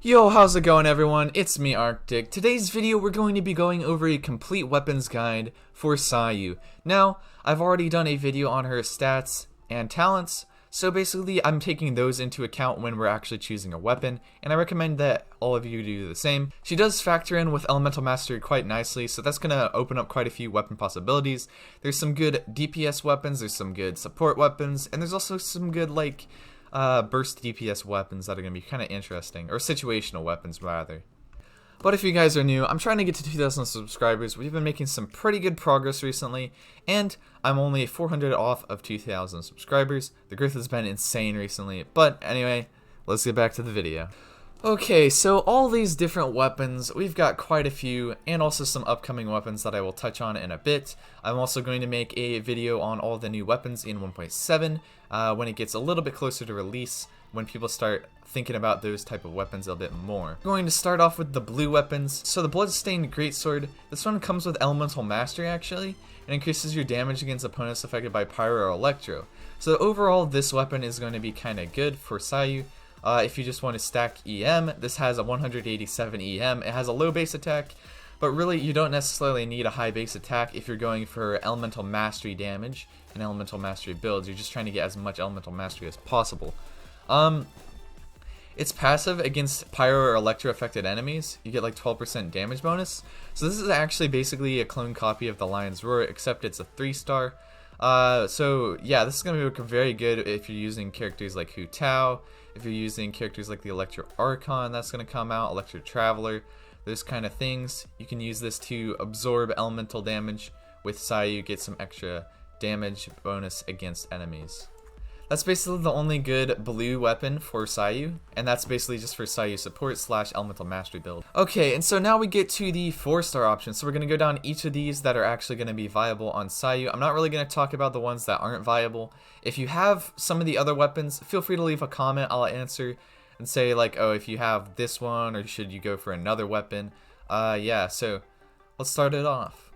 Yo, how's it going everyone? It's me, Arctic. Today's video we're going to be going over a complete weapons guide for Sayu. Now, I've already done a video on her stats and talents, so basically I'm taking those into account when we're actually choosing a weapon, and I recommend that all of you do the same. She does factor in with Elemental Mastery quite nicely, so that's going to open up quite a few weapon possibilities. There's some good DPS weapons, there's some good support weapons, and there's also some good burst DPS weapons that are going to be kind of interesting, or situational weapons rather. But if you guys are new, I'm trying to get to 2,000 subscribers. We've been making some pretty good progress recently, and I'm only 400 off of 2,000 subscribers. The growth has been insane recently, but anyway, let's get back to the video. Okay, so all these different weapons, we've got quite a few, and also some upcoming weapons that I will touch on in a bit. I'm also going to make a video on all the new weapons in 1.7 when it gets a little bit closer to release, when people start thinking about those type of weapons a bit more. I'm going to start off with the blue weapons. So the Bloodstained Greatsword, this one comes with Elemental Mastery actually, and increases your damage against opponents affected by Pyro or Electro. So overall, this weapon is going to be kind of good for Sayu. If you just want to stack EM, this has a 187 EM. It has a low base attack, but really you don't necessarily need a high base attack if you're going for Elemental Mastery damage and Elemental Mastery builds. You're just trying to get as much Elemental Mastery as possible. It's passive against Pyro or Electro affected enemies. You get like 12% damage bonus. So this is actually basically a clone copy of the Lion's Roar, except it's a 3-star. So yeah, this is going to be very good if you're using characters like Hu Tao, if you're using characters like the Electro Archon that's going to come out, Electro Traveler, those kind of things. You can use this to absorb elemental damage with Sayu, get some extra damage bonus against enemies. That's basically the only good blue weapon for Sayu, and that's basically just for Sayu support / Elemental Mastery build. Okay, and so now we get to the 4-star options. So we're going to go down each of these that are actually going to be viable on Sayu. I'm not really going to talk about the ones that aren't viable. If you have some of the other weapons, feel free to leave a comment. I'll answer and say like, oh, if you have this one, or should you go for another weapon? Yeah, so let's start it off.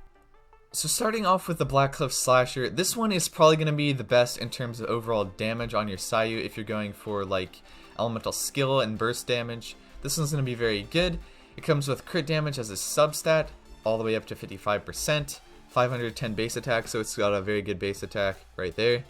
So starting off with the Blackcliff Slasher, this one is probably going to be the best in terms of overall damage on your Sayu if you're going for like elemental skill and burst damage. This one's going to be very good. It comes with crit damage as a substat, all the way up to 55%, 510 base attack, so it's got a very good base attack right there.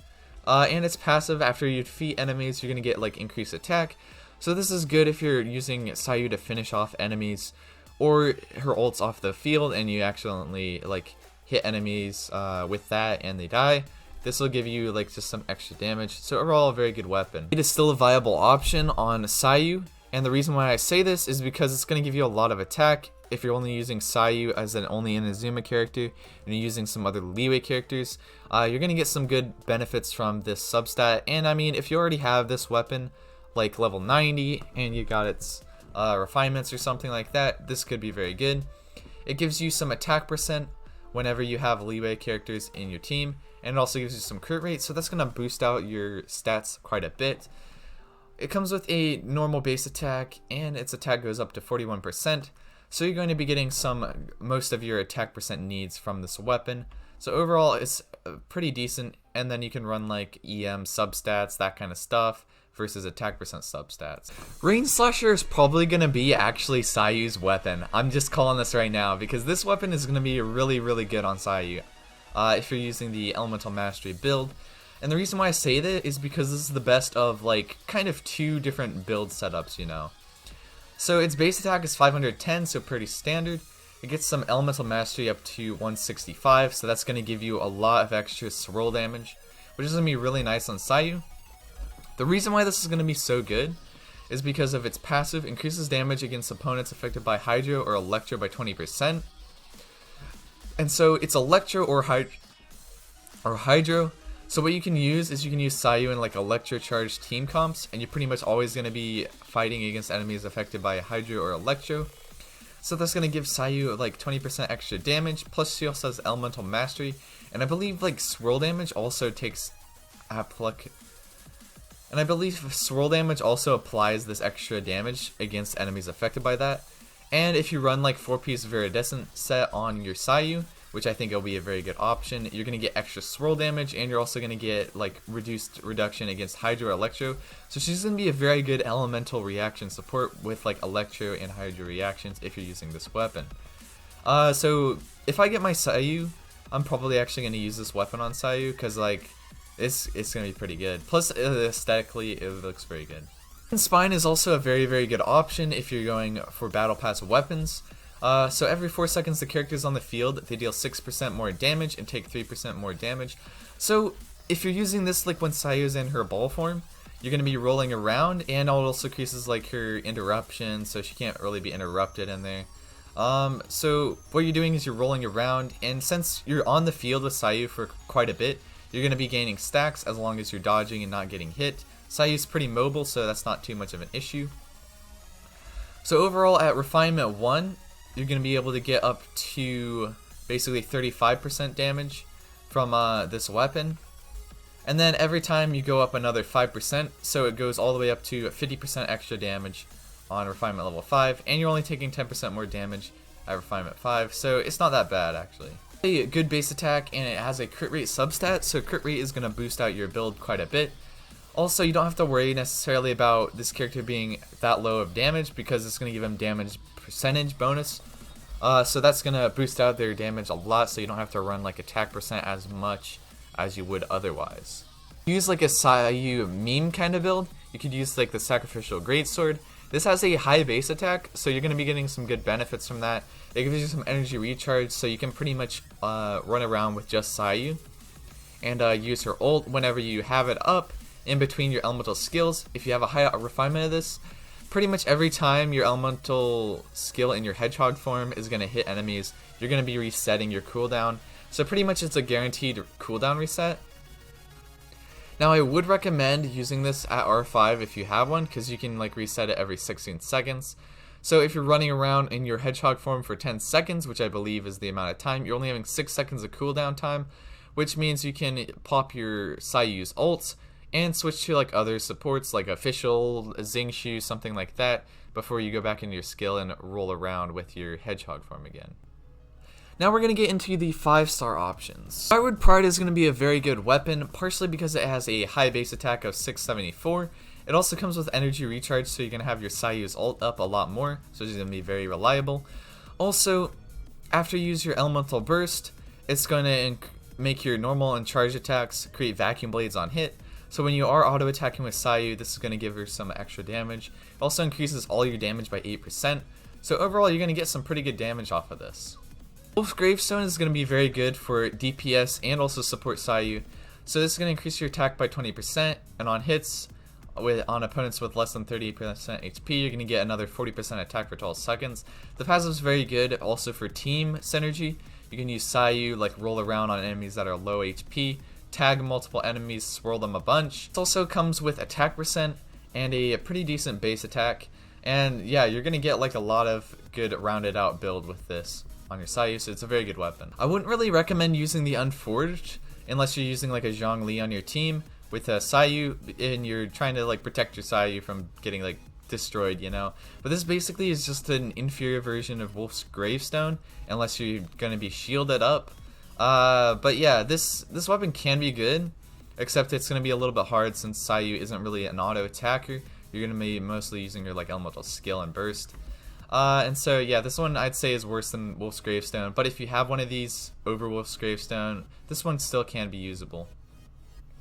And it's passive. After you defeat enemies, you're going to get like increased attack. So this is good if you're using Sayu to finish off enemies, or her ult's off the field and you accidentally like hit enemies with that and they die. This will give you like just some extra damage. So overall, a very good weapon. It is still a viable option on Sayu, and the reason why I say this is because it's going to give you a lot of attack. If you're only using Sayu as an only Inazuma character and you're using some other leeway characters, you're going to get some good benefits from this substat. And I mean, if you already have this weapon like level 90 and you got its refinements or something like that, this could be very good. It gives you some attack percent whenever you have leeway characters in your team, and it also gives you some crit rate, so that's going to boost out your stats quite a bit. It comes with a normal base attack, and its attack goes up to 41%, so you're going to be getting most of your attack percent needs from this weapon. So overall, it's pretty decent, and then you can run like EM substats, that kind of stuff, versus attack percent substats. Rain Slasher is probably going to be actually Sayu's weapon. I'm just calling this right now because this weapon is going to be really, really good on Sayu if you're using the Elemental Mastery build. And the reason why I say that is because this is the best of like kind of two different build setups, you know. So its base attack is 510, so pretty standard. It gets some Elemental Mastery up to 165, so that's going to give you a lot of extra swirl damage, which is going to be really nice on Sayu. The reason why this is going to be so good is because of its passive increases damage against opponents affected by Hydro or Electro by 20%. And so it's Electro or Hydro. So what you can use is you can use Sayu in like Electro charged team comps, and you're pretty much always going to be fighting against enemies affected by Hydro or Electro. So that's going to give Sayu like 20% extra damage, plus she also has Elemental Mastery, and I believe like swirl damage also takes And I believe swirl damage also applies this extra damage against enemies affected by that. And if you run like 4-piece Viridescent set on your Sayu which I think will be a very good option. You're going to get extra swirl damage, and you're also going to get like reduction against Hydro or Electro. So she's going to be a very good elemental reaction support with like Electro and Hydro reactions if you're using this weapon. So if I get my Sayu, I'm probably actually going to use this weapon on Sayu because like it's going to be pretty good. Plus aesthetically it looks very good. And Spine is also a very good option if you're going for battle pass weapons. So every 4 seconds the character's on the field, they deal 6% more damage and take 3% more damage. So if you're using this like when Sayu's in her ball form, you're going to be rolling around, and it also increases like her interruption, so she can't really be interrupted in there. So what you're doing is you're rolling around, and since you're on the field with Sayu for quite a bit, you're going to be gaining stacks as long as you're dodging and not getting hit. Sayu's pretty mobile, so that's not too much of an issue. So overall at Refinement 1, you're going to be able to get up to basically 35% damage from this weapon. And then every time you go up another 5%, so it goes all the way up to 50% extra damage on Refinement level 5, and you're only taking 10% more damage at Refinement 5, so it's not that bad actually. A good base attack, and it has a crit rate substat, so crit rate is going to boost out your build quite a bit. Also, you don't have to worry necessarily about this character being that low of damage because it's going to give him damage percentage bonus. So that's going to boost out their damage a lot, so you don't have to run like attack percent as much as you would otherwise. Use like a Sayu meme kind of build, you could use like the Sacrificial Greatsword. This has a high base attack, so you're going to be getting some good benefits from that. It gives you some energy recharge, so you can pretty much run around with just Sayu. And use her ult whenever you have it up in between your elemental skills. If you have a high refinement of this, pretty much every time your elemental skill in your hedgehog form is going to hit enemies, you're going to be resetting your cooldown. So pretty much it's a guaranteed cooldown reset. Now I would recommend using this at R5 if you have one, because you can like reset it every 16 seconds. So if you're running around in your hedgehog form for 10 seconds, which I believe is the amount of time, you're only having 6 seconds of cooldown time, which means you can pop your Sayu's ults and switch to like other supports like Official, Xingqiu, something like that, before you go back into your skill and roll around with your hedgehog form again. Now we're going to get into the 5-star options. Firewood Pride is going to be a very good weapon, partially because it has a high base attack of 674. It also comes with energy recharge, so you're going to have your Sayu's ult up a lot more, so it's going to be very reliable. Also, after you use your Elemental Burst, it's going to make your normal and charge attacks create vacuum blades on hit. So when you are auto attacking with Sayu, this is going to give her some extra damage. It also increases all your damage by 8%. So overall, you're going to get some pretty good damage off of this. Wolf's Gravestone is going to be very good for DPS and also support Sayu. So this is going to increase your attack by 20%, and on hits on opponents with less than 38% HP, you're going to get another 40% attack for 12 seconds. The passive is very good also for team synergy. You can use Sayu, like roll around on enemies that are low HP, tag multiple enemies, swirl them a bunch. It also comes with attack percent and a pretty decent base attack. And yeah, you're going to get like a lot of good rounded out build with this on your Sayu, so it's a very good weapon. I wouldn't really recommend using the Unforged unless you're using like a Zhongli on your team with a Sayu and you're trying to like protect your Sayu from getting like destroyed, you know. But this basically is just an inferior version of Wolf's Gravestone unless you're going to be shielded up. But yeah, this weapon can be good, except it's going to be a little bit hard since Sayu isn't really an auto attacker. You're going to be mostly using your like elemental skill and burst. And so yeah, this one I'd say is worse than Wolf's Gravestone, but if you have one of these over Wolf's Gravestone, this one still can be usable.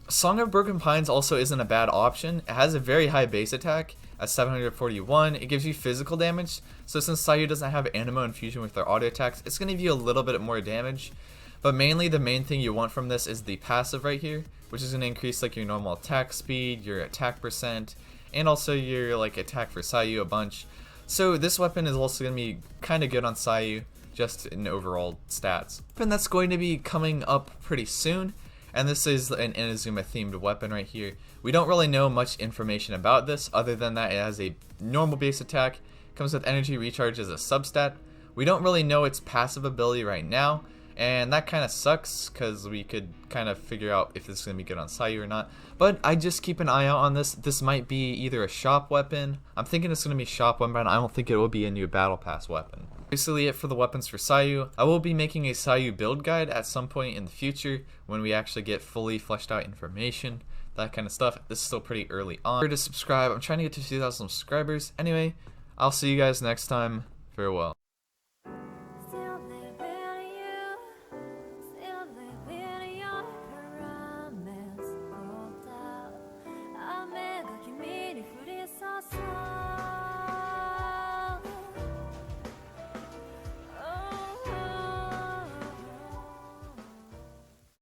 Song of Broken Pines also isn't a bad option. It has a very high base attack at 741. It gives you physical damage, so since Sayu doesn't have Anemo infusion with their auto attacks, it's going to give you a little bit more damage. But mainly the main thing you want from this is the passive right here, which is going to increase like your normal attack speed, your attack percent, and also your like attack for Sayu a bunch. So this weapon is also going to be kind of good on Sayu, just in overall stats. And that's going to be coming up pretty soon, and this is an Inazuma themed weapon right here. We don't really know much information about this, other than that it has a normal base attack, comes with energy recharge as a substat. We don't really know its passive ability right now, and that kind of sucks, because we could kind of figure out if this is going to be good on Sayu or not. But I just keep an eye out on this. This might be either a shop weapon. I'm thinking it's going to be a shop weapon. I don't think it will be a new battle pass weapon. Basically it for the weapons for Sayu. I will be making a Sayu build guide at some point in the future when we actually get fully fleshed out information, that kind of stuff. This is still pretty early on. Remember to subscribe. I'm trying to get to 2,000 subscribers. Anyway, I'll see you guys next time. Farewell.